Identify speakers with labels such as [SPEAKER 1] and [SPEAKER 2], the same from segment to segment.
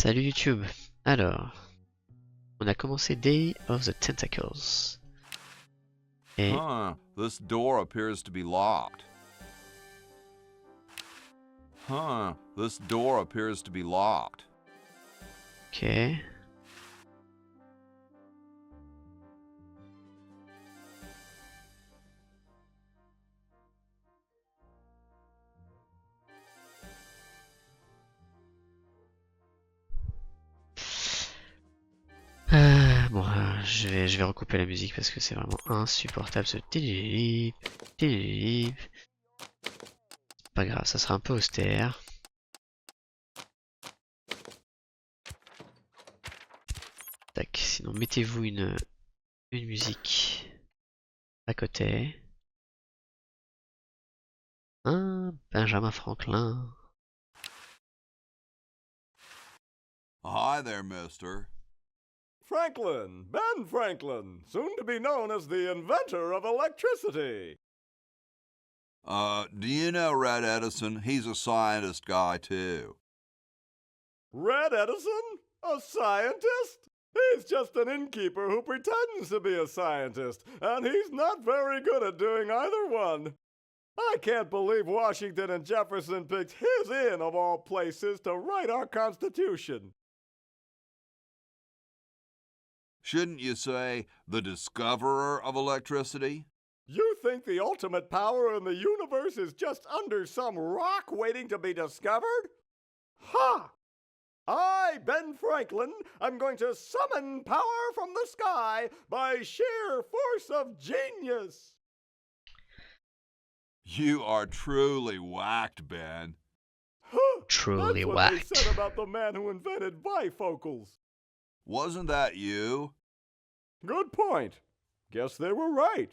[SPEAKER 1] Salut YouTube. Alors, on a commencé Day of the Tentacles. Et
[SPEAKER 2] This door appears to be locked. This door appears to be locked.
[SPEAKER 1] ok. Bon, je vais recouper la musique parce que c'est vraiment insupportable ce télélip. C'est pas grave, ça sera un peu austère. Tac, sinon mettez-vous une musique à côté. Benjamin Franklin.
[SPEAKER 2] Hi there, mister.
[SPEAKER 3] Franklin, Ben Franklin, soon to be known as the inventor of electricity.
[SPEAKER 2] Do you know Red Edison? He's a scientist guy, too.
[SPEAKER 3] Red Edison? A scientist? He's just an innkeeper who pretends to be a scientist, and he's not very good at doing either one. I can't believe Washington and Jefferson picked his inn, of all places, to write our Constitution.
[SPEAKER 2] Shouldn't you say the discoverer of electricity?
[SPEAKER 3] You think the ultimate power in the universe is just under some rock waiting to be discovered? Ha! I, Ben Franklin, am going to summon power from the sky by sheer force of genius.
[SPEAKER 2] You are truly whacked, Ben.
[SPEAKER 3] Huh,
[SPEAKER 1] Truly
[SPEAKER 3] that's what
[SPEAKER 1] whacked.
[SPEAKER 3] they said about the man who invented bifocals.
[SPEAKER 2] Wasn't that you?
[SPEAKER 3] Good point. Guess they were right.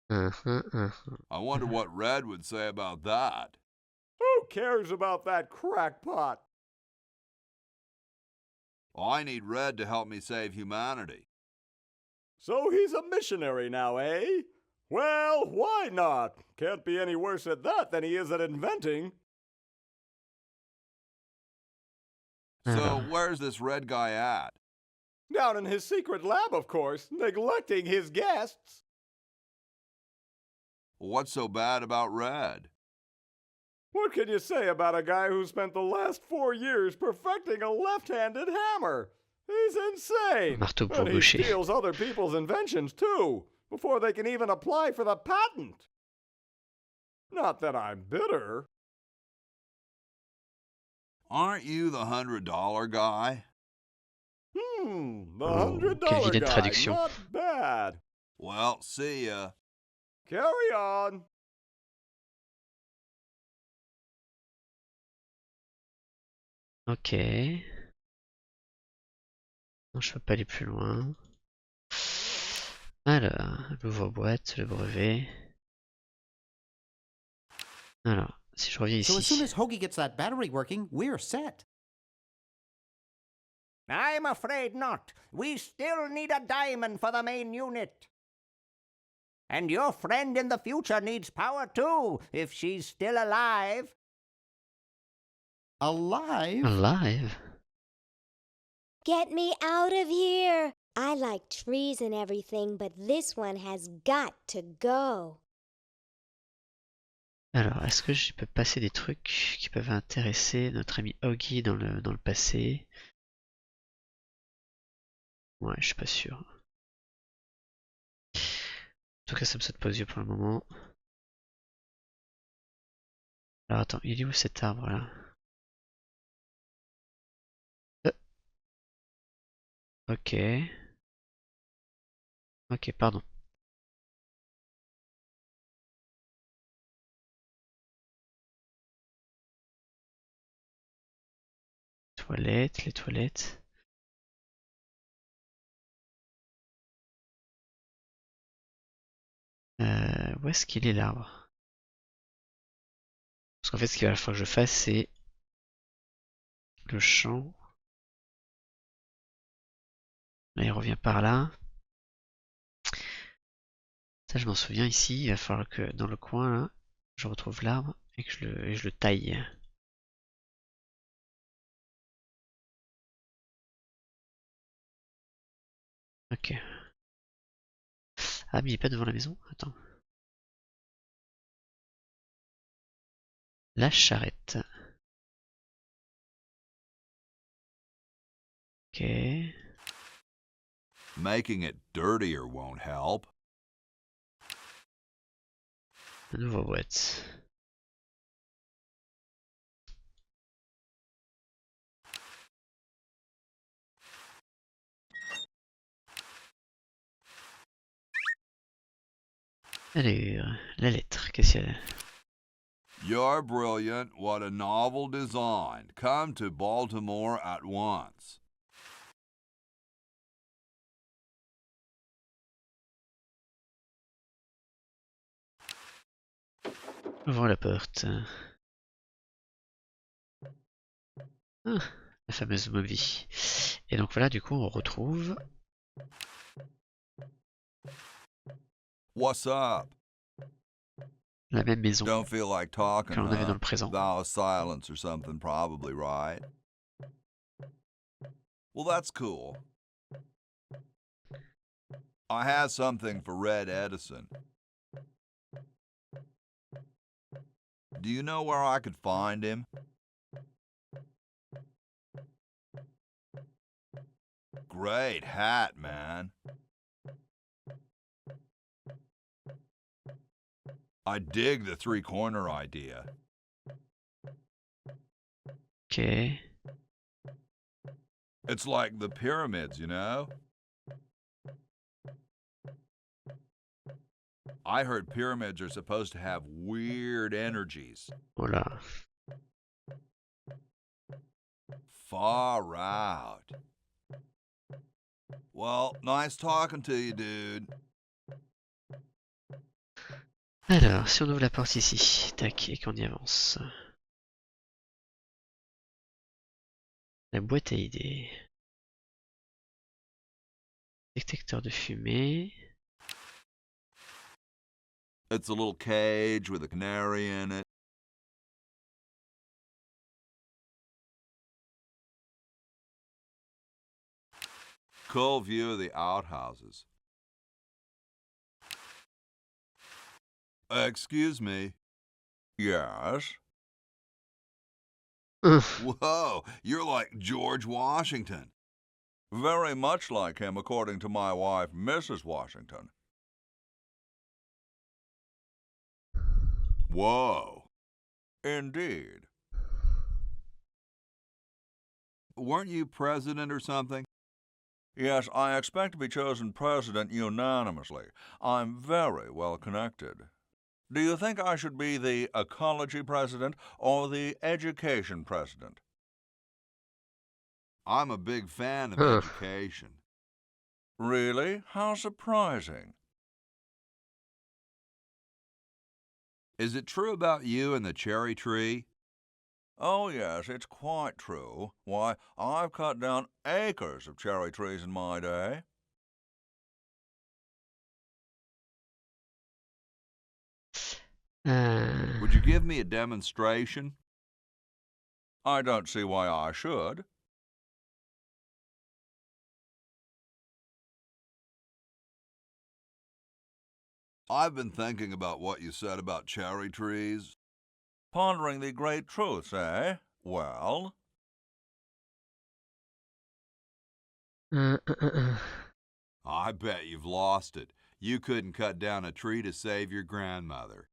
[SPEAKER 2] I wonder what Red would say about that.
[SPEAKER 3] Who cares about that crackpot?
[SPEAKER 2] I need Red to help me save humanity.
[SPEAKER 3] So he's a missionary now, eh? Well, why not? Can't be any worse at that than he is at inventing.
[SPEAKER 2] So where's this Red guy at?
[SPEAKER 3] Down in his secret lab, of course, neglecting his guests.
[SPEAKER 2] What's so bad about Red?
[SPEAKER 3] What can you say about a guy who spent the last 4 years perfecting a left-handed hammer? He's insane.
[SPEAKER 1] Marteau pour
[SPEAKER 3] And he
[SPEAKER 1] boucher.
[SPEAKER 3] steals other people's inventions, too, before they can even apply for the patent. Not that I'm bitter.
[SPEAKER 2] Aren't you the $100 guy?
[SPEAKER 3] The
[SPEAKER 1] Oh, quelle
[SPEAKER 3] $100
[SPEAKER 1] vilaine
[SPEAKER 3] guy,
[SPEAKER 1] traduction.
[SPEAKER 3] not bad.
[SPEAKER 2] Well, see ya.
[SPEAKER 3] Carry on.
[SPEAKER 1] Ok. Non, je peux pas aller plus loin. Alors, l'ouvre-boîte, le brevet. Alors, si je reviens
[SPEAKER 4] So as soon
[SPEAKER 1] ici.
[SPEAKER 4] as Hoagie gets that battery working, we're set.
[SPEAKER 5] I'm afraid not. We still need a diamond for the main unit. And your friend in the future needs power too, if she's still alive.
[SPEAKER 4] Alive?
[SPEAKER 1] Live.
[SPEAKER 6] Get me out of here! I like trees and everything, but this one has got to go.
[SPEAKER 1] Alors, est-ce que je peux passer des trucs qui peuvent intéresser notre ami Hoagie dans le passé? Ouais, je suis pas sûr. En tout cas, ça me saute pas aux yeux pour le moment. Alors attends, il est où cet arbre là? Ok. Ok, pardon. Toilettes, les toilettes. Où est-ce qu'il est l'arbre? Parce qu'en fait, ce qu'il va falloir que je fasse, c'est le champ. Là, il revient par là. Ça, je m'en souviens ici. Il va falloir que dans le coin, là, je retrouve l'arbre et que je le taille. Ok. Ah, mais il est pas devant la maison? Attends. La charrette. Ok.
[SPEAKER 2] Making it dirtier won't help.
[SPEAKER 1] Un nouveau boîte. Alors, la lettre, qu'est-ce qu'il y a?
[SPEAKER 2] You're brilliant. What a novel design. Come to Baltimore at once.
[SPEAKER 1] Ouvrons la porte. Ah, la fameuse Moby. Et donc voilà, du coup, on retrouve
[SPEAKER 2] What's up?
[SPEAKER 1] la même maison
[SPEAKER 2] Don't feel like talking,
[SPEAKER 1] que l'on avait dans
[SPEAKER 2] huh?
[SPEAKER 1] le présent.
[SPEAKER 2] Vow of silence or something, probably, right? Well, that's cool. I had something for Red Edison. Do you know where I could find him? Great hat, man. I dig the three-corner idea.
[SPEAKER 1] Ok.
[SPEAKER 2] It's like the pyramids, you know? I heard pyramids are supposed to have weird energies.
[SPEAKER 1] Voilà.
[SPEAKER 2] Far out. Well, nice talking to you, dude.
[SPEAKER 1] Alors, si on ouvre la porte ici, tac, et qu'on y avance. La boîte à idées. Détecteur de fumée.
[SPEAKER 2] It's a little cage with a canary in it. Cool view of the outhouses. Excuse me. Yes? Whoa, you're like George Washington. Very much like him, according to my wife, Mrs. Washington. Whoa. Indeed. Weren't you president or something? Yes, I expect to be chosen president unanimously. I'm very well connected. Do you think I should be the ecology president or the education president? I'm a big fan of education. Really? How surprising. Is it true about you and the cherry tree? Oh, yes, it's quite true. Why, I've cut down acres of cherry trees in my day. Would you give me a demonstration? I don't see why I should. I've been thinking about what you said about cherry trees. Pondering the great truths, eh? Well? I bet you've lost it. You couldn't cut down a tree to save your grandmother.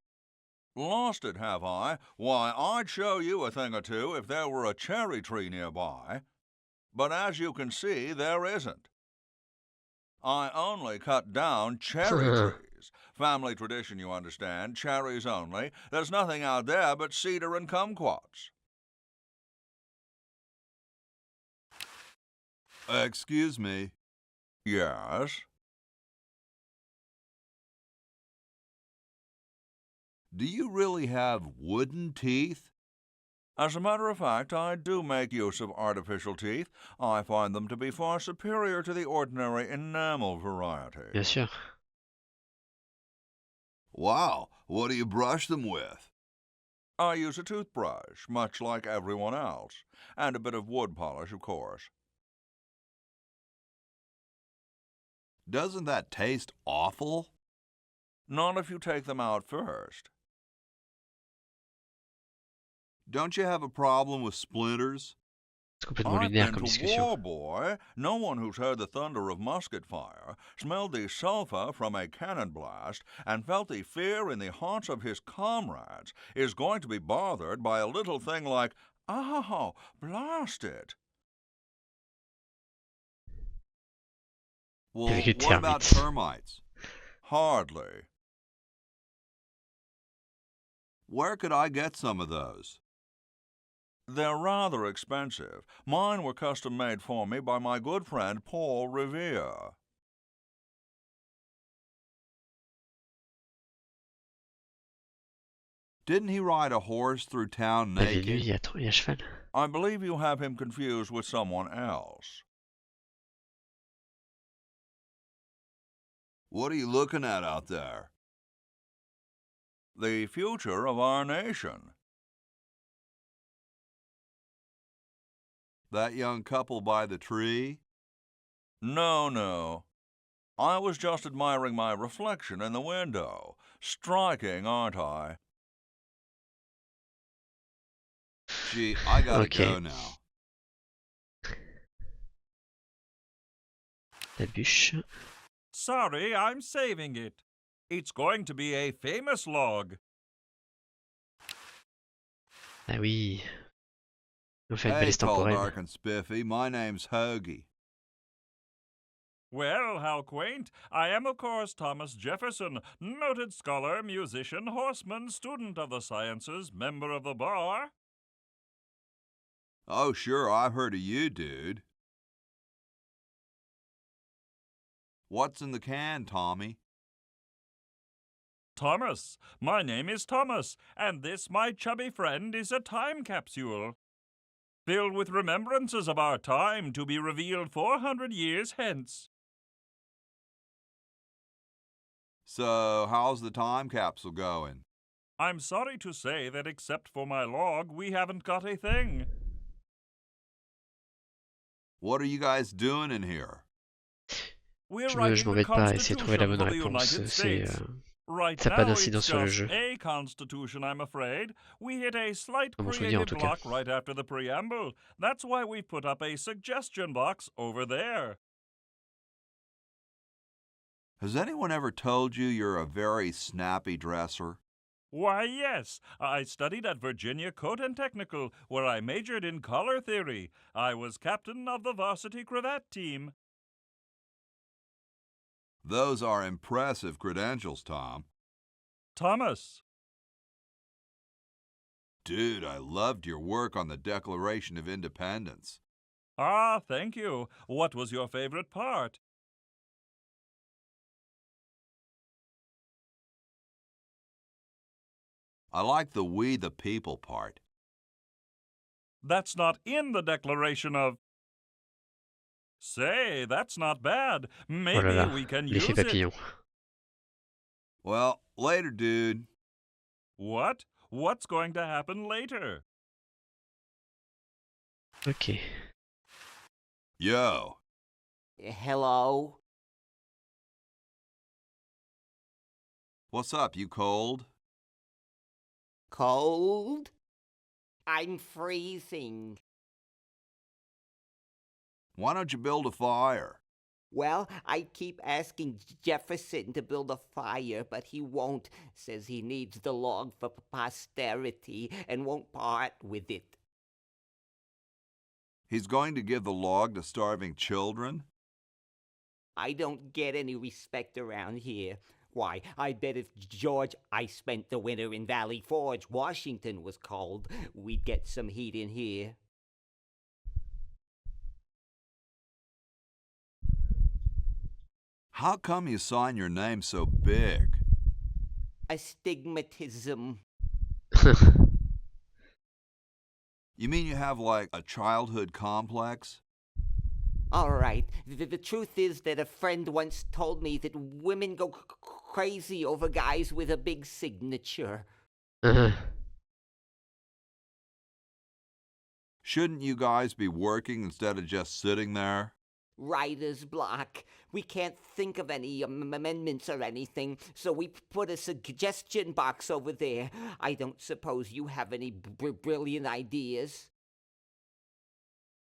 [SPEAKER 2] Lost it, have I? Why, I'd show you a thing or two if there were a cherry tree nearby. But as you can see, there isn't. I only cut down cherry trees. Family tradition, you understand. Cherries only. There's nothing out there but cedar and kumquats. Excuse me. Yes? Do you really have wooden teeth? As a matter of fact, I do make use of artificial teeth. I find them to be far superior to the ordinary enamel variety.
[SPEAKER 1] Bien sûr.
[SPEAKER 2] Wow, what do you brush them with? I use a toothbrush, much like everyone else, and a bit of wood polish, of course. Doesn't that taste awful? Not if you take them out first. Don't you have a problem with splinters?
[SPEAKER 1] C'est complètement
[SPEAKER 2] I've
[SPEAKER 1] lunaire
[SPEAKER 2] been
[SPEAKER 1] comme
[SPEAKER 2] to
[SPEAKER 1] discussion.
[SPEAKER 2] war, boy. No one who's heard the thunder of musket fire, smelled the sulphur from a cannon blast, and felt the fear in the hearts of his comrades is going to be bothered by a little thing like, oh, blast it. Well,
[SPEAKER 1] Avec les
[SPEAKER 2] what about
[SPEAKER 1] termites.
[SPEAKER 2] termites? Hardly. Where could I get some of those? They're rather expensive. Mine were custom made for me by my good friend Paul Revere. Didn't he ride a horse through town
[SPEAKER 1] Bah, lui,
[SPEAKER 2] naked?
[SPEAKER 1] il est à cheval.
[SPEAKER 2] I believe you have him confused with someone else. What are you looking at out there? The future of our nation. That young couple by the tree? No. I was just admiring my reflection in the window. Striking, aren't I? Gee, I gotta
[SPEAKER 1] Okay.
[SPEAKER 2] go now.
[SPEAKER 1] La bûche.
[SPEAKER 7] Sorry, I'm saving it. It's going to be a famous log.
[SPEAKER 1] Ah oui. On fait une
[SPEAKER 2] Hey,
[SPEAKER 1] balise
[SPEAKER 2] tall,
[SPEAKER 1] temporelle.
[SPEAKER 2] dark, and spiffy. My name's Hoagie.
[SPEAKER 7] Well, how quaint. I am, of course, Thomas Jefferson, noted scholar, musician, horseman, student of the sciences, member of the bar.
[SPEAKER 2] Oh, sure, I've heard of you, dude. What's in the can, Tommy?
[SPEAKER 7] Thomas. My name is Thomas, and this, my chubby friend, is a time capsule. Filled with remembrances of our time to be revealed 400 years hence.
[SPEAKER 2] So, how's the time capsule going?
[SPEAKER 7] I'm sorry to say that except for my log, we haven't got a thing.
[SPEAKER 2] What are you guys doing in here?
[SPEAKER 7] We're
[SPEAKER 1] Je
[SPEAKER 7] writing the
[SPEAKER 1] m'embête pas à essayer de trouver la
[SPEAKER 7] Constitution
[SPEAKER 1] bonne
[SPEAKER 7] for the
[SPEAKER 1] réponse.
[SPEAKER 7] United
[SPEAKER 1] C'est,
[SPEAKER 7] States. Right
[SPEAKER 1] ça n'a pas
[SPEAKER 7] now, it's
[SPEAKER 1] d'incidence sur le
[SPEAKER 7] just
[SPEAKER 1] jeu.
[SPEAKER 7] a constitution, I'm afraid. We hit a slight
[SPEAKER 1] Dans mon souvenir, en
[SPEAKER 7] creative
[SPEAKER 1] tout cas.
[SPEAKER 7] block right after the preamble. That's why we put up a suggestion box over there.
[SPEAKER 2] Has anyone ever told you you're a very snappy dresser?
[SPEAKER 7] Why, yes. I studied at Virginia Coat and Technical, where I majored in color theory. I was captain of the varsity cravat team.
[SPEAKER 2] Those are impressive credentials, Tom.
[SPEAKER 7] Thomas.
[SPEAKER 2] Dude, I loved your work on the Declaration of Independence.
[SPEAKER 7] Ah, thank you. What was your favorite part?
[SPEAKER 2] I like the we the people part.
[SPEAKER 7] That's not in the Declaration of... Say, that's not bad.
[SPEAKER 1] Oh
[SPEAKER 7] Maybe
[SPEAKER 1] là là,
[SPEAKER 7] we can use
[SPEAKER 1] l'effet
[SPEAKER 7] it.
[SPEAKER 1] papillon.
[SPEAKER 2] Well, later, dude.
[SPEAKER 7] What? What's going to happen later?
[SPEAKER 1] Ok.
[SPEAKER 2] Yo.
[SPEAKER 5] Hello?
[SPEAKER 2] What's up, you cold?
[SPEAKER 5] Cold? I'm freezing.
[SPEAKER 2] Why don't you build a fire?
[SPEAKER 5] Well, I keep asking Jefferson to build a fire, but he won't. Says he needs the log for posterity and won't part with it.
[SPEAKER 2] He's going to give the log to starving children?
[SPEAKER 5] I don't get any respect around here. Why, I bet if George I spent the winter in Valley Forge, Washington was cold, we'd get some heat in here.
[SPEAKER 2] How come you sign your name so big?
[SPEAKER 5] Astigmatism.
[SPEAKER 2] You mean you have, like, a childhood complex?
[SPEAKER 5] All right. The truth is that a friend once told me that women go crazy over guys with a big signature.
[SPEAKER 2] Shouldn't you guys be working instead of just sitting there?
[SPEAKER 5] writer's block. We can't think of any amendments or anything, so we put a suggestion box over there. I don't suppose you have any brilliant ideas?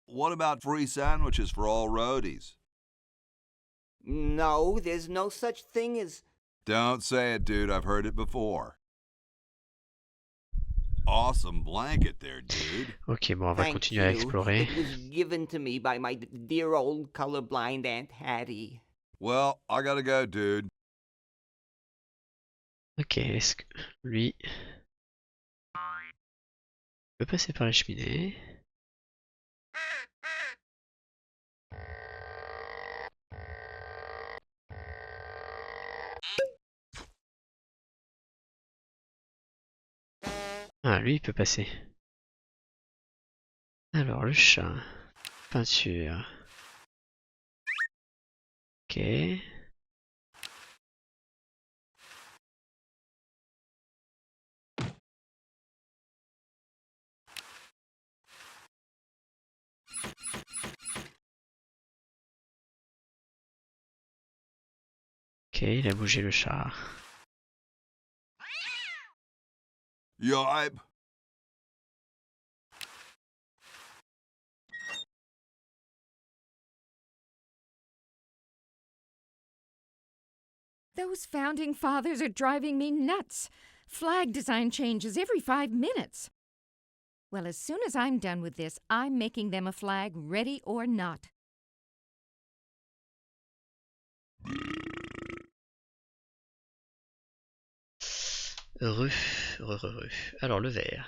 [SPEAKER 2] What about free sandwiches for all roadies?
[SPEAKER 5] No, there's no such thing as...
[SPEAKER 2] Don't say it, dude. I've heard it before. Awesome blanket there, dude.
[SPEAKER 1] Ok, bon, on va
[SPEAKER 5] Thank
[SPEAKER 1] continuer à
[SPEAKER 5] you.
[SPEAKER 1] explorer.
[SPEAKER 5] It was given to me by my dear old colorblind Aunt Hattie.
[SPEAKER 2] Well, I gotta go, dude.
[SPEAKER 1] Ok, est-ce que lui peut passer par la cheminée? Ah, lui il peut passer. Alors, le chat. Peinture. Ok. Ok, il a bougé le chat.
[SPEAKER 2] Yipe.
[SPEAKER 8] Those founding fathers are driving me nuts. Flag design changes every 5 minutes. Well, as soon as I'm done with this, I'm making them a flag, ready or not.
[SPEAKER 1] Heureux, heureux. Alors, le vert.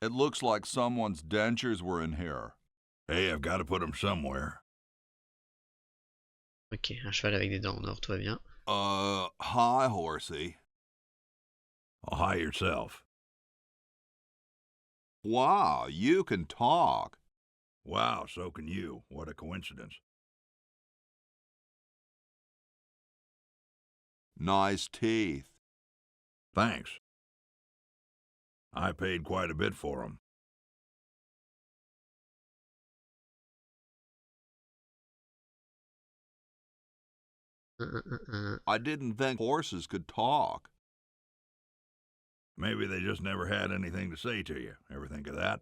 [SPEAKER 2] It looks like someone's dentures were in here. Hey, I've got to put them somewhere.
[SPEAKER 1] Ok, un cheval avec des dents en or, tout va bien.
[SPEAKER 2] Hi, horsey.
[SPEAKER 9] Oh, hi yourself.
[SPEAKER 2] Wow, you can talk.
[SPEAKER 9] Wow, so can you. What a coincidence.
[SPEAKER 2] Nice teeth.
[SPEAKER 9] Thanks. I paid quite a bit for them.
[SPEAKER 2] I didn't think horses could talk.
[SPEAKER 9] Maybe they just never had anything to say to you. Ever think of that?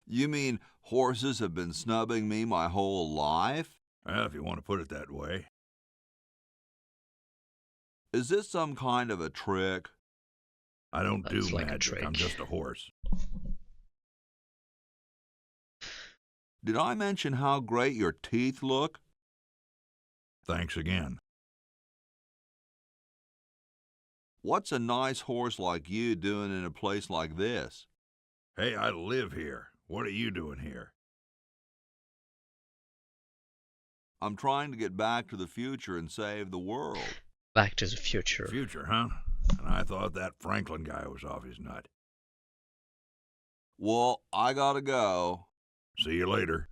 [SPEAKER 2] You mean horses have been snubbing me my whole life?
[SPEAKER 9] Well, if you want to put it that way.
[SPEAKER 2] Is this some kind of a trick?
[SPEAKER 9] I don't do
[SPEAKER 1] That's like a
[SPEAKER 9] magic. I'm
[SPEAKER 1] trick.
[SPEAKER 9] just a horse.
[SPEAKER 2] Did I mention how great your teeth look?
[SPEAKER 9] Thanks again.
[SPEAKER 2] What's a nice horse like you doing in a place like this?
[SPEAKER 9] Hey, I live here. What are you doing here?
[SPEAKER 2] I'm trying to get back to the future and save the world.
[SPEAKER 1] Back to the future.
[SPEAKER 9] Future, huh? And I thought that Franklin guy was off his nut.
[SPEAKER 2] Well, I gotta go.
[SPEAKER 9] See you later.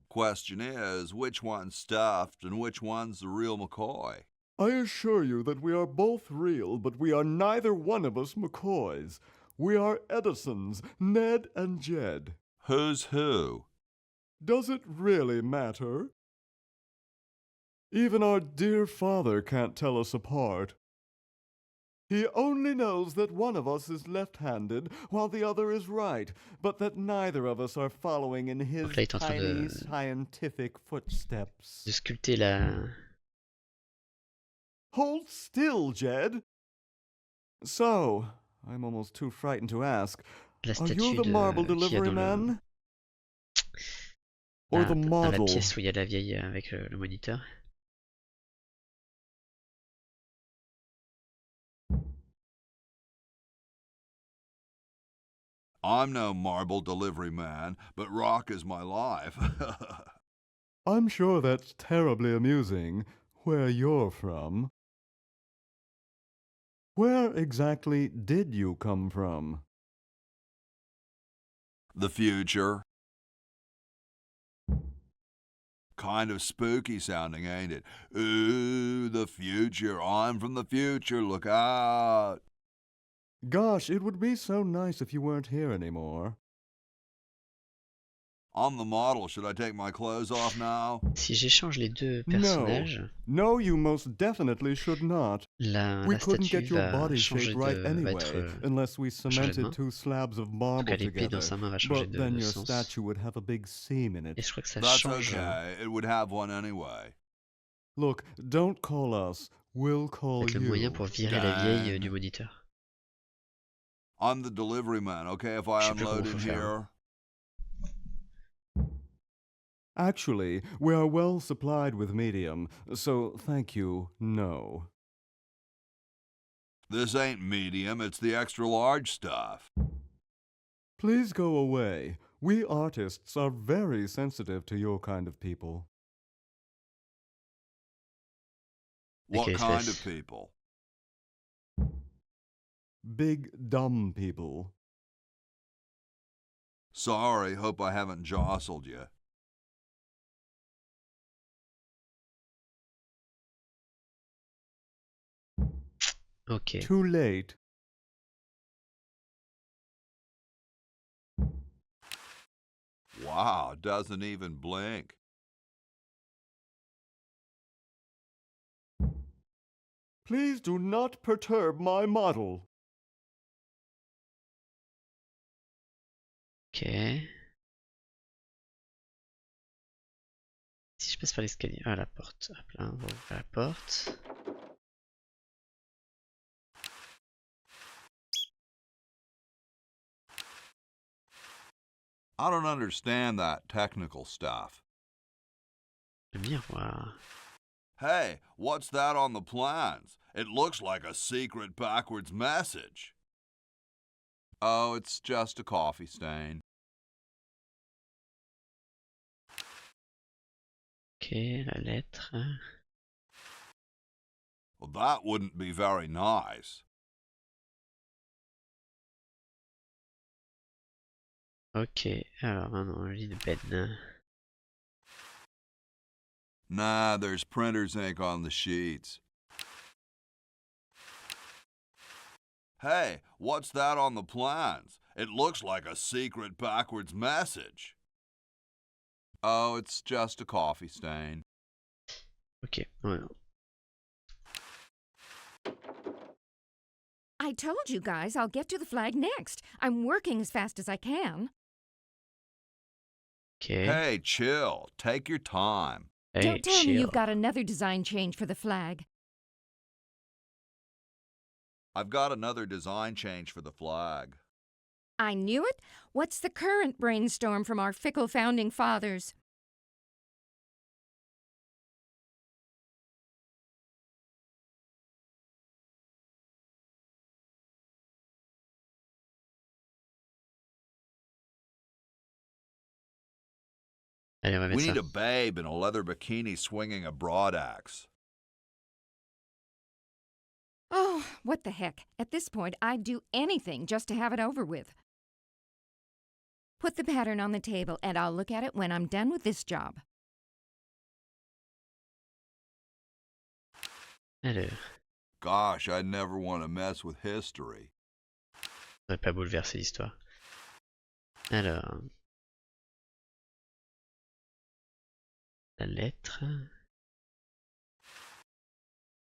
[SPEAKER 2] Question is, which one's stuffed and which one's the real McCoy?
[SPEAKER 3] I assure you that we are both real, but we are neither one of us McCoys. We are Edisons, Ned and Jed.
[SPEAKER 2] Who's who?
[SPEAKER 3] Does it really matter? Even our dear father can't tell us apart. He only knows that one of us is left-handed while the other is right, but that neither of us are following in his
[SPEAKER 1] Donc là, il est en train
[SPEAKER 3] tiny
[SPEAKER 1] de
[SPEAKER 3] scientific footsteps.
[SPEAKER 1] sculpter la...
[SPEAKER 3] Hold still, Jed. So, I'm almost too frightened to ask,
[SPEAKER 1] la
[SPEAKER 3] are
[SPEAKER 1] statue
[SPEAKER 3] you the marble
[SPEAKER 1] qu'il y a
[SPEAKER 3] delivery
[SPEAKER 1] dans,
[SPEAKER 3] man? Or the
[SPEAKER 1] dans la
[SPEAKER 3] model?
[SPEAKER 1] pièce où il y a la vieille avec le moniteur.
[SPEAKER 2] I'm no marble delivery man, but rock is my life.
[SPEAKER 3] I'm sure that's terribly amusing, where you're from. Where exactly did you come from?
[SPEAKER 2] The future. Kind of spooky sounding, ain't it? Ooh, the future. I'm from the future. Look out.
[SPEAKER 3] Gosh, it would be so nice if you weren't here anymore.
[SPEAKER 2] I'm the model. Should I take my clothes off now?
[SPEAKER 1] Si j'échange les deux
[SPEAKER 3] No.
[SPEAKER 1] personnages,
[SPEAKER 3] No, you most definitely should not. We
[SPEAKER 1] la
[SPEAKER 3] couldn't
[SPEAKER 1] statue
[SPEAKER 3] get your
[SPEAKER 1] va
[SPEAKER 3] body
[SPEAKER 1] changer
[SPEAKER 3] shaped right
[SPEAKER 1] va
[SPEAKER 3] anyway,
[SPEAKER 1] être
[SPEAKER 3] unless we
[SPEAKER 1] changer de main.
[SPEAKER 3] cemented two slabs of
[SPEAKER 1] En tout
[SPEAKER 3] marble
[SPEAKER 1] cas, l'épée dans
[SPEAKER 3] together.
[SPEAKER 1] sa main va changer
[SPEAKER 3] But then
[SPEAKER 1] de
[SPEAKER 3] your
[SPEAKER 1] sens.
[SPEAKER 3] statue would have a big seam in
[SPEAKER 1] Et
[SPEAKER 3] it.
[SPEAKER 1] je crois que ça
[SPEAKER 2] That's
[SPEAKER 1] change.
[SPEAKER 2] okay. It would have one anyway.
[SPEAKER 3] Look, don't call us. We'll call
[SPEAKER 1] Peut-être le moyen
[SPEAKER 3] you.
[SPEAKER 1] pour virer la vieille
[SPEAKER 2] Gang.
[SPEAKER 1] du moniteur.
[SPEAKER 2] I'm the delivery man, okay, if I
[SPEAKER 1] Je sais plus
[SPEAKER 2] unload
[SPEAKER 1] comment
[SPEAKER 2] in
[SPEAKER 1] faut faire.
[SPEAKER 2] here?
[SPEAKER 3] Actually, we are well supplied with medium, so thank you, no.
[SPEAKER 2] This ain't medium, it's the extra large stuff.
[SPEAKER 3] Please go away. We artists are very sensitive to your kind of people.
[SPEAKER 2] What
[SPEAKER 1] Okay,
[SPEAKER 2] kind
[SPEAKER 1] Space.
[SPEAKER 2] of people?
[SPEAKER 3] Big, dumb people.
[SPEAKER 2] Sorry, hope I haven't jostled you.
[SPEAKER 1] Ok.
[SPEAKER 3] Too late.
[SPEAKER 2] Wow, doesn't even blink.
[SPEAKER 3] Please do not perturb my model.
[SPEAKER 1] Ok. Si je passe par l'escalier. Ah, la porte. Hop là, on va ouvrir la porte.
[SPEAKER 2] I don't understand that technical stuff.
[SPEAKER 1] Le miroir.
[SPEAKER 2] Hey, what's that on the plans? It looks like a secret backwards message. Oh, it's just a coffee stain.
[SPEAKER 1] Ok, la lettre.
[SPEAKER 2] Well, that wouldn't be very nice.
[SPEAKER 1] Ok, alors maintenant on lit le Ben.
[SPEAKER 2] Nah, there's printer's ink on the sheets. Hey, what's that on the plans? It looks like a secret backwards message. Oh, it's just a coffee stain.
[SPEAKER 1] Ok, voilà.
[SPEAKER 8] I told you guys I'll get to the flag next. I'm working as fast as I can.
[SPEAKER 1] Ok.
[SPEAKER 2] Hey, chill. Take your time.
[SPEAKER 1] Hey,
[SPEAKER 8] Don't tell me you've
[SPEAKER 1] chill.
[SPEAKER 8] got another design change for the flag.
[SPEAKER 2] I've got another design change for the flag.
[SPEAKER 8] I knew it. What's the current brainstorm from our fickle founding fathers?
[SPEAKER 1] Allez, on va
[SPEAKER 2] We
[SPEAKER 1] mettre
[SPEAKER 2] need
[SPEAKER 1] ça.
[SPEAKER 2] a babe in a leather bikini swinging a broadaxe.
[SPEAKER 8] Oh, what the heck. At this point, I'd do anything just to have it over with. Put the pattern on the table, and I'll look at it when I'm done with this job.
[SPEAKER 1] Alors,
[SPEAKER 2] Gosh, I'd never want to mess with history.
[SPEAKER 1] on va pas bouleverser l'histoire. Alors, la lettre.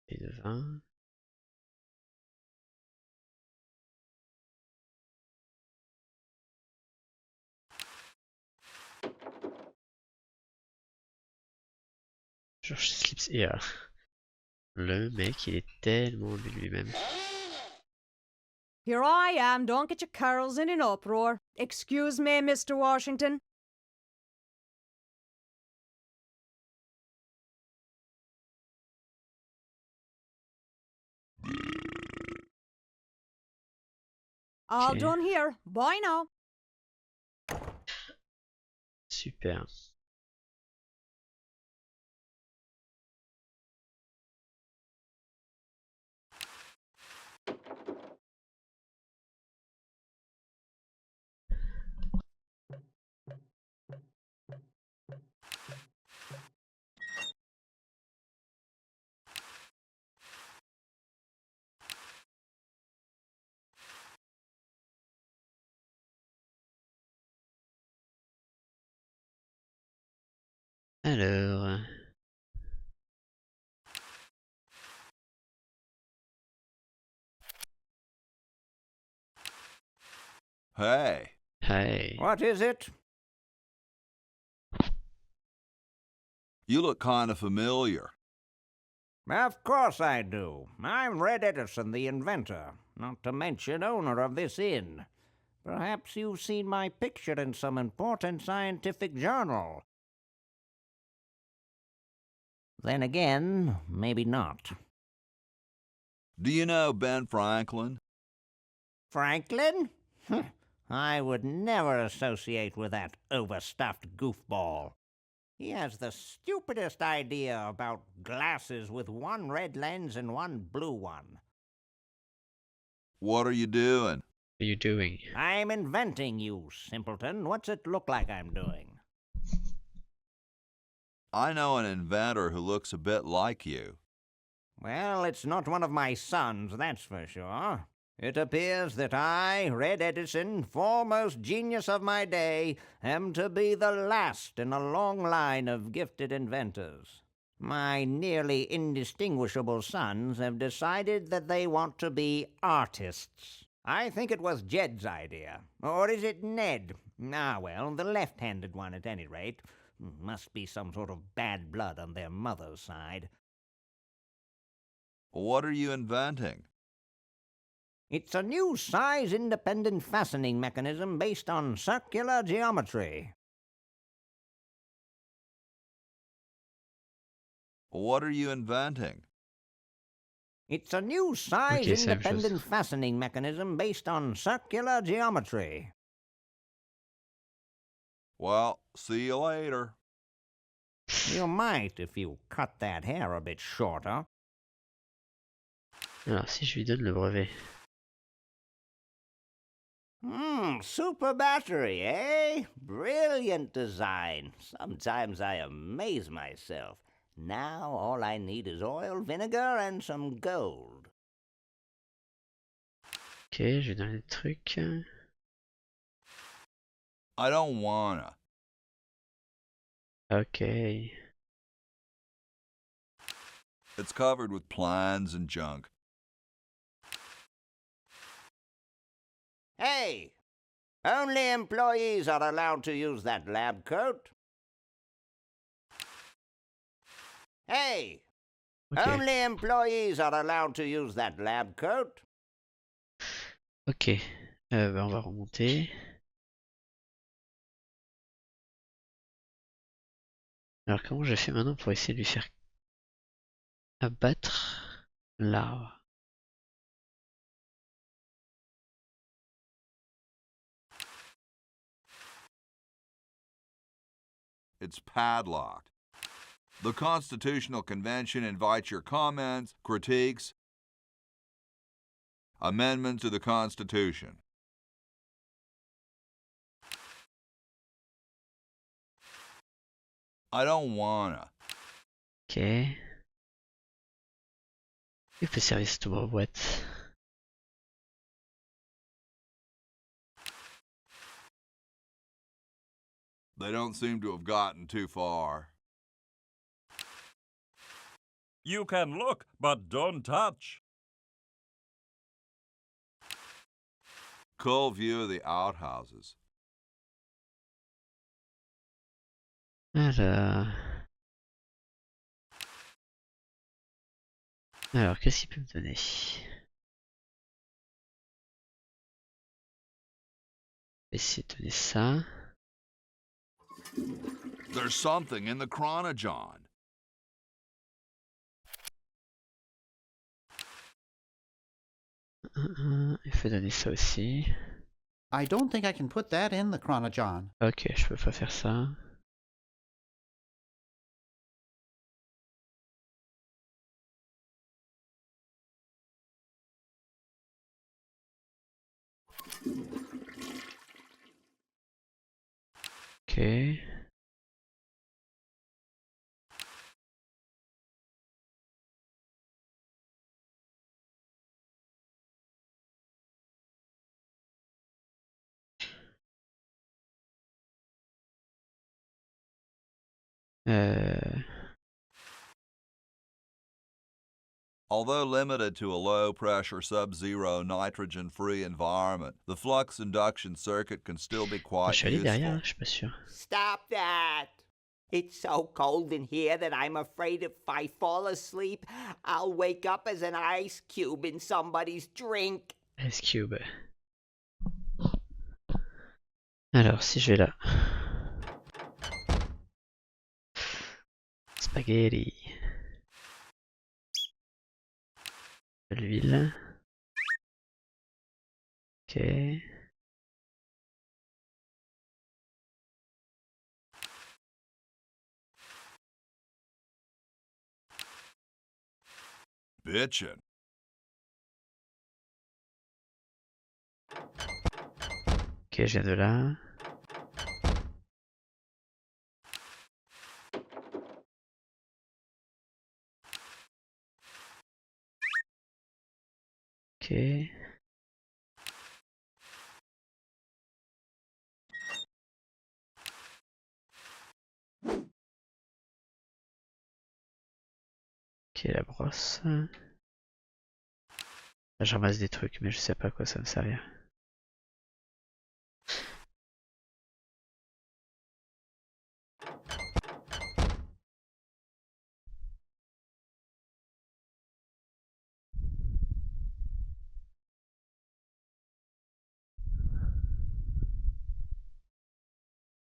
[SPEAKER 1] Et de 20. George Slips et le mec, il est tellement de lui-même.
[SPEAKER 10] Here I am, don't get your curls in an uproar. Excuse me, Mr. Washington. All
[SPEAKER 1] Okay.
[SPEAKER 10] done here. Bye now.
[SPEAKER 1] Super. Alors...
[SPEAKER 2] Hey.
[SPEAKER 1] Hey.
[SPEAKER 5] What is it?
[SPEAKER 2] You look kind of familiar.
[SPEAKER 5] Of course I do. I'm Red Edison, the inventor, not to mention owner of this inn. Perhaps you've seen my picture in some important scientific journal. Then again, maybe not.
[SPEAKER 2] Do you know Ben Franklin?
[SPEAKER 5] Franklin? I would never associate with that overstuffed goofball. He has the stupidest idea about glasses with one red lens and one blue one.
[SPEAKER 2] What are you doing?
[SPEAKER 1] What are you doing?
[SPEAKER 5] I'm inventing, you simpleton. What's it look like I'm doing?
[SPEAKER 2] I know an inventor who looks a bit like you.
[SPEAKER 5] Well, it's not one of my sons, that's for sure. It appears that I, Red Edison, foremost genius of my day, am to be the last in a long line of gifted inventors. My nearly indistinguishable sons have decided that they want to be artists. I think it was Jed's idea. Or is it Ned? Ah, well, the left-handed one at any rate. Must be some sort of bad blood on their mother's side.
[SPEAKER 2] What are you inventing?
[SPEAKER 5] It's a new size-independent fastening mechanism based on circular geometry.
[SPEAKER 2] What are you inventing?
[SPEAKER 5] It's a new size-independent fastening mechanism based on circular geometry.
[SPEAKER 2] Well, see you later.
[SPEAKER 5] You might if you cut that hair a bit shorter.
[SPEAKER 1] Alors, si je lui donne le brevet.
[SPEAKER 5] Super battery, eh? Brilliant design. Sometimes I amaze myself. Now all I need is oil, vinegar, and some gold.
[SPEAKER 1] Ok, je vais donner des trucs.
[SPEAKER 2] I don't wanna.
[SPEAKER 1] Ok.
[SPEAKER 2] It's covered with plans and junk.
[SPEAKER 5] Hey! Only employees are allowed to use that lab coat. Hey!
[SPEAKER 1] Okay.
[SPEAKER 5] Only employees are allowed to use that lab coat.
[SPEAKER 1] Ok. On va remonter. Alors comment je fais maintenant pour essayer de lui faire abattre l'arbre?
[SPEAKER 2] It's padlocked. The Constitutional Convention invites your comments, critiques, amendments to the Constitution. I don't wanna.
[SPEAKER 1] Ok. Il peut servir cette boîte.
[SPEAKER 2] They don't seem to have gotten too far.
[SPEAKER 7] You can look, but don't touch.
[SPEAKER 2] Cool view of the outhouses.
[SPEAKER 1] Alors, qu'est-ce qu'il peut me donner? Essayer de donner ça.
[SPEAKER 2] There's something in the chronojohn.
[SPEAKER 1] Il faut donner ça aussi.
[SPEAKER 4] I don't think I can put that in the chronojohn.
[SPEAKER 1] Ok, je peux pas faire ça. Ok.
[SPEAKER 2] Although limited to a low-pressure sub-zero nitrogen-free environment, the flux induction circuit can still be
[SPEAKER 1] Je
[SPEAKER 2] quite
[SPEAKER 1] suis allé derrière,
[SPEAKER 2] useful.
[SPEAKER 1] hein, je suis pas sûr.
[SPEAKER 5] Stop that! It's so cold in here that I'm afraid if I fall asleep, I'll wake up as an ice cube in somebody's drink.
[SPEAKER 1] Ice Cube. Alors, si je vais là. Spaghetti. De l'huile. Ok.
[SPEAKER 2] Bitchin'.
[SPEAKER 1] Ok, je viens de là. Ok. Ok, la brosse. Là, je ramasse des trucs, mais je sais pas à quoi ça me servir.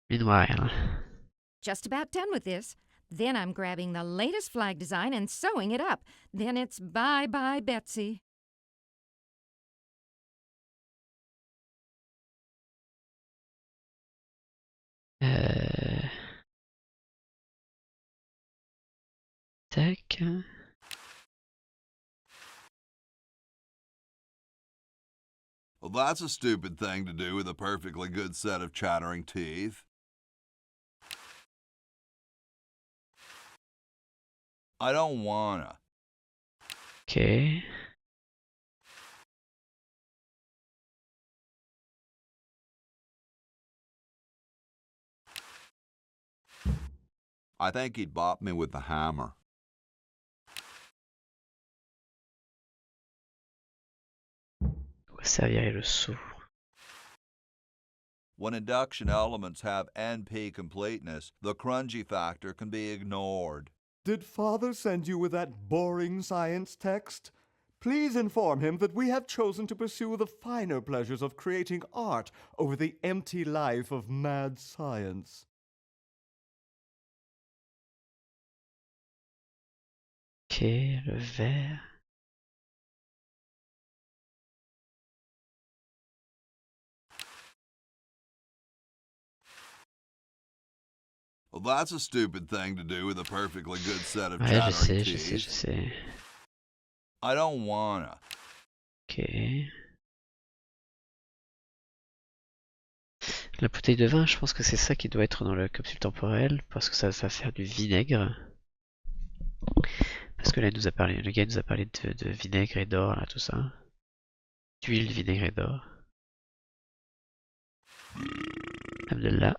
[SPEAKER 1] Meanwhile.
[SPEAKER 8] Just about done with this. Then I'm grabbing the latest flag design and sewing it up. Then it's bye-bye, Betsy.
[SPEAKER 1] Tac.
[SPEAKER 2] Well, that's a stupid thing to do with a perfectly good set of chattering teeth. I don't wanna.
[SPEAKER 1] Ok.
[SPEAKER 2] I think he'd bop me with the hammer.
[SPEAKER 1] Quoi servirait le seau?
[SPEAKER 2] When induction elements have NP completeness, the crunchy factor can be ignored.
[SPEAKER 3] Did Father send you with that boring science text? Please inform him that we have chosen to pursue the finer pleasures of creating art over the empty life of mad science.
[SPEAKER 1] Ok, le vert.
[SPEAKER 2] Well, that's a stupid thing to do with a perfectly good set of
[SPEAKER 1] Ouais,
[SPEAKER 2] chattering
[SPEAKER 1] je sais, je
[SPEAKER 2] teeth.
[SPEAKER 1] sais.
[SPEAKER 2] I don't wanna.
[SPEAKER 1] Ok. La bouteille de vin, je pense que c'est ça qui doit être dans la capsule temporelle, parce que ça va faire du vinaigre. Parce que là, il nous a parlé, le gars nous a parlé de vinaigre et d'or, là, tout ça. D'huile, vinaigre et d'or. Alhamdulillah.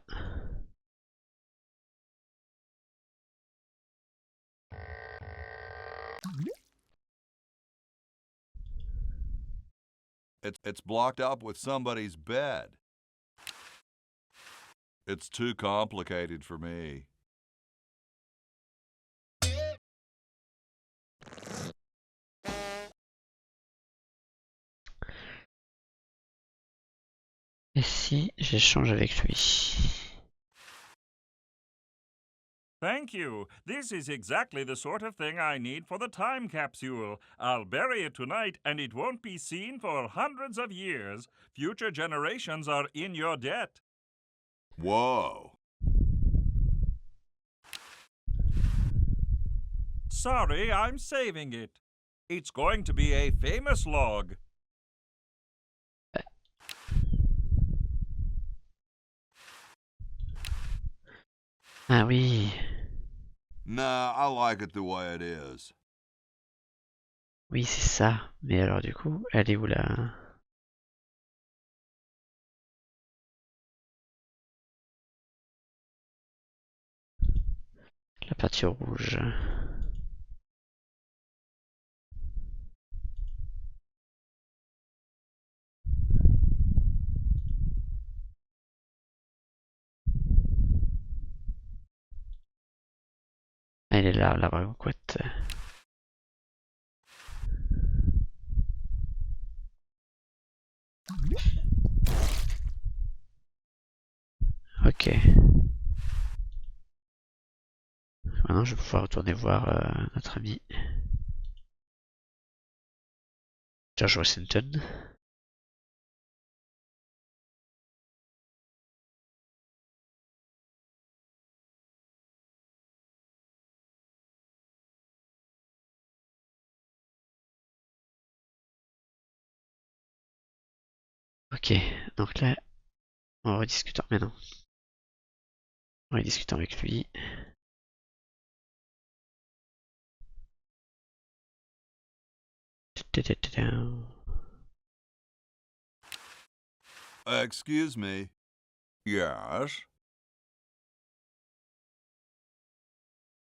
[SPEAKER 2] It's blocked up with somebody's bed. It's too complicated for me.
[SPEAKER 1] Et si j'échange avec lui?
[SPEAKER 7] Thank you. This is exactly the sort of thing I need for the time capsule. I'll bury it tonight, and it won't be seen for hundreds of years. Future generations are in your debt.
[SPEAKER 2] Whoa.
[SPEAKER 7] Sorry, I'm saving it. It's going to be a famous log.
[SPEAKER 1] Ah oui.
[SPEAKER 2] Nah, I like it the way it is.
[SPEAKER 1] Oui, c'est ça. Mais alors du coup, elle est où là? La peinture rouge. Ah, il est là, la couette. Ok. Maintenant, je vais pouvoir retourner voir notre ami George Washington. Ok, donc là, en rediscutant, mais non. En rediscutant avec lui.
[SPEAKER 2] Excuse me.
[SPEAKER 7] Yes?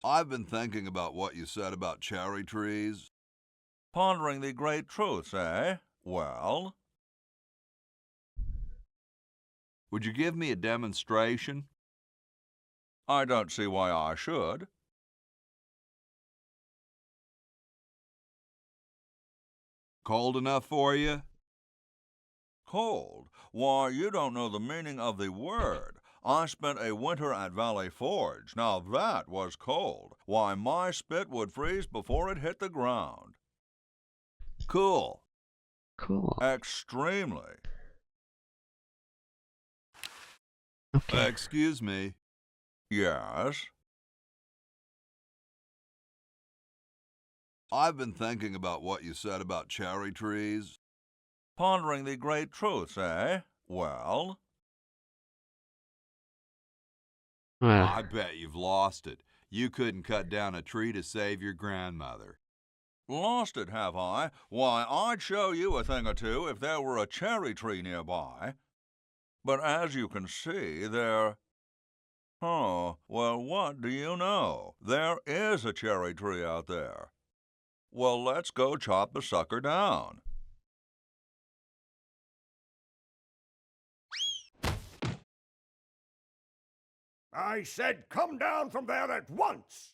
[SPEAKER 2] I've been thinking about what you said about cherry trees.
[SPEAKER 7] Pondering the great truths, eh? Well?
[SPEAKER 2] Would you give me a demonstration?
[SPEAKER 7] I don't see why I should.
[SPEAKER 2] Cold enough for you?
[SPEAKER 7] Cold? Why, you don't know the meaning of the word. I spent a winter at Valley Forge. Now that was cold. Why, my spit would freeze before it hit the ground.
[SPEAKER 2] Cool.
[SPEAKER 1] Cool.
[SPEAKER 7] Extremely.
[SPEAKER 1] Okay.
[SPEAKER 2] Excuse me.
[SPEAKER 7] Yes?
[SPEAKER 2] I've been thinking about what you said about cherry trees.
[SPEAKER 7] Pondering the great truths, eh? Well?
[SPEAKER 1] Voilà.
[SPEAKER 2] I bet you've lost it. You couldn't cut down a tree to save your grandmother.
[SPEAKER 7] Lost it, have I? Why, I'd show you a thing or two if there were a cherry tree nearby. But as you can see, there... Oh, well, what do you know? There is a cherry tree out there. Well, let's go chop the sucker down.
[SPEAKER 3] I said come down from there at once!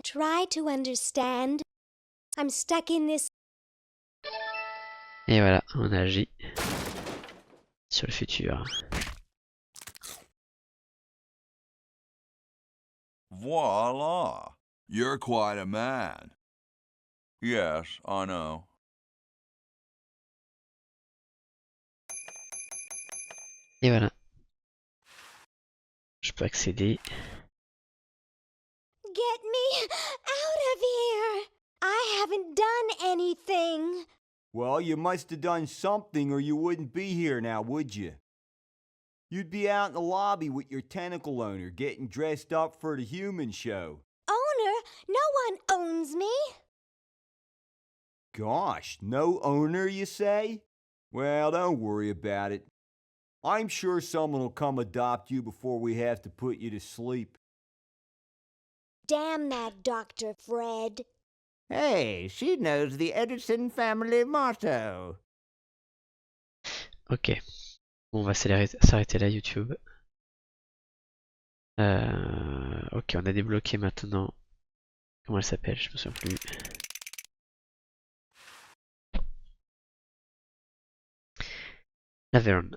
[SPEAKER 6] Try to understand. I'm stuck in this.
[SPEAKER 1] Et voilà, on agit sur le futur.
[SPEAKER 7] Voila!
[SPEAKER 2] You're quite a man.
[SPEAKER 7] Yes, I know.
[SPEAKER 1] Et voilà. Je peux accéder.
[SPEAKER 6] Get me out of here! I haven't done anything.
[SPEAKER 11] Well, you must have done something or you wouldn't be here now, would you? You'd be out in the lobby with your tentacle owner getting dressed up for the human show.
[SPEAKER 6] Owner? No one owns me.
[SPEAKER 11] Gosh, no owner, you say? Well, don't worry about it. I'm sure someone will come adopt you before we have to put you to sleep.
[SPEAKER 6] Damn that Dr. Fred.
[SPEAKER 5] Hey, she knows the Edison family motto.
[SPEAKER 1] Ok. Bon, on va s'arrêter là, YouTube. Ok, on a débloqué maintenant. Comment elle s'appelle? Je me souviens plus. Laverne.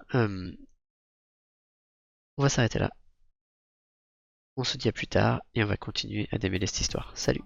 [SPEAKER 1] On va s'arrêter là. On se dit à plus tard et on va continuer à démêler cette histoire. Salut!